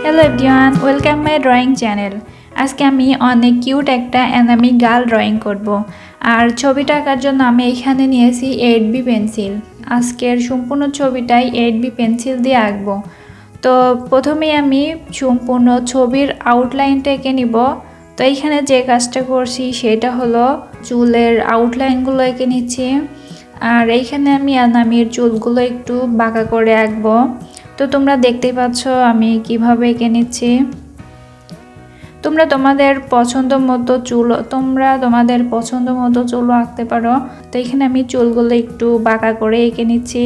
Hello everyone, welcome my drawing channel. আজকে আমি অনেক কিউট একটা অ্যানামি গার্ল ড্রয়িং করব। আর ছবিটা আঁকার জন্য আমি এখানে নিয়েছি 8B পেন্সিল। আজকের সম্পূর্ণ ছবিটাই 8B পেন্সিল দিয়ে আঁকবো। তো প্রথমেই আমি সম্পূর্ণ ছবির আউটলাইনটা এঁকে নিব। তো এইখানে যে কাজটা করছি সেটা হলো চুলের আউটলাইনগুলো এঁকে নিচ্ছি। আর এইখানে আমি অ্যানামির চুলগুলো একটু বাঁকা করে আঁকবো। তো তোমরা দেখতেই পাচ্ছ আমি কিভাবে এঁকে নিচ্ছি। তোমরা তোমাদের পছন্দ মতো চুলও আঁকতে পারো। তো এখানে আমি চুলগুলো একটু বাঁকা করে এঁকে নিচ্ছি।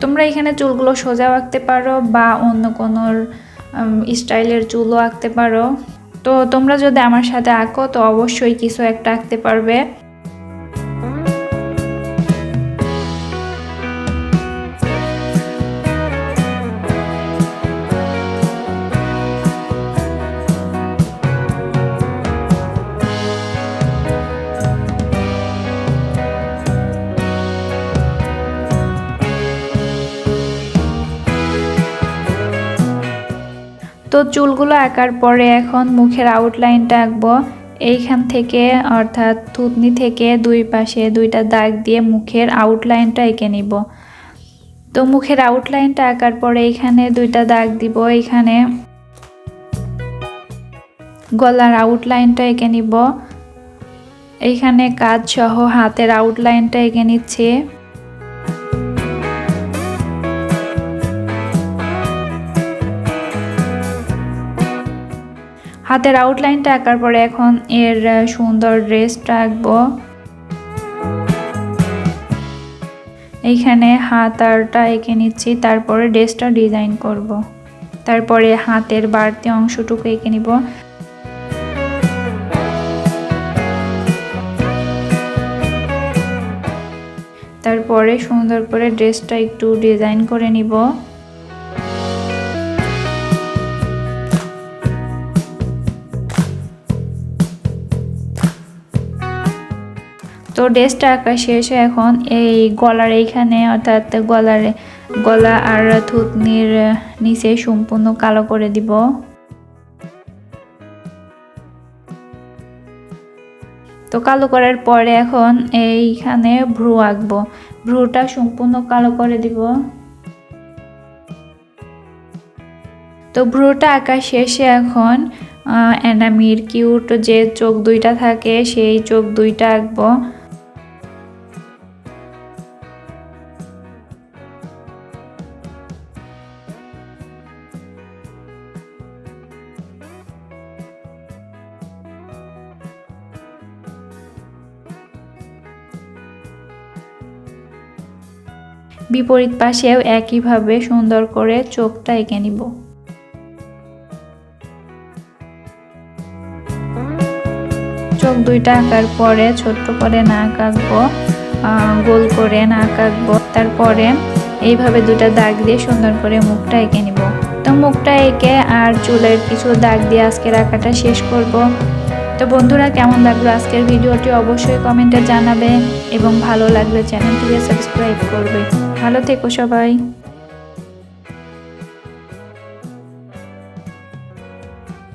তোমরা এখানে চুলগুলো সোজা আঁকতে পারো বা অন্য কোনো স্টাইলের চুলও আঁকতে পারো। তো তোমরা যদি আমার সাথে আঁকো তো অবশ্যই কিছু একটা আঁকতে পারবে। তো চুলগুলো আঁকার পরে এখন মুখের আউটলাইনটা আঁকবো। এইখান থেকে অর্থাৎ থুতনি থেকে দুই পাশে দুইটা দাগ দিয়ে মুখের আউটলাইনটা এঁকে নিব। তো মুখের আউটলাইনটা আঁকার পরে এখানে দুইটা দাগ দিব। এখানে গলার আউটলাইনটা এঁকে নিব। এইখানে কাঁধ সহ হাতের আউটলাইনটা এঁকে নিচ্ছে। হাতের আউটলাইনটা আঁকার পরে এখন এর সুন্দর ড্রেসটা আঁকবো। এইখানে হাতারটা এঁকে নিচ্ছি, তারপরে ড্রেসটা ডিজাইন করব। তারপরে হাতের বাড়তি অংশটুকু এঁকে নিব। তারপরে সুন্দর করে ড্রেসটা একটু ডিজাইন করে নিব। তো ড্রেসটা আঁকা শেষ। এখন এই গলার এইখানে অর্থাৎ গলা আর থুতনির নিচে সম্পূর্ণ কালো করে দিব। তো কালো করার পরে এখন এইখানে ভ্রু আঁকবো। ভ্রুটা সম্পূর্ণ কালো করে দিব। তো ভ্রুটা আঁকা শেষে এখন অ্যানামির কিউট যে চোখ দুইটা থাকে সেই চোখ দুইটা আঁকবো। বিপরীত পাশেও একইভাবে সুন্দর করে চোখটা এঁকে নিব। চোখ দুইটা আঁকার পরে ছোট্ট করে নাক আঁকবো, গোল করে নাক আঁকবো। তারপরে এইভাবে দুটা দাগ দিয়ে সুন্দর করে মুখটা এঁকে নিব। তো মুখটা এঁকে আর চুলের কিছু দাগ দিয়ে আজকের আঁকাটা শেষ করব। তো বন্ধুরা, কেমন লাগলো আজকের ভিডিওটি অবশ্যই কমেন্টে জানাবে এবং ভালো লাগলে চ্যানেলটিকে সাবস্ক্রাইব করবে। ভালো থেকো সবাই।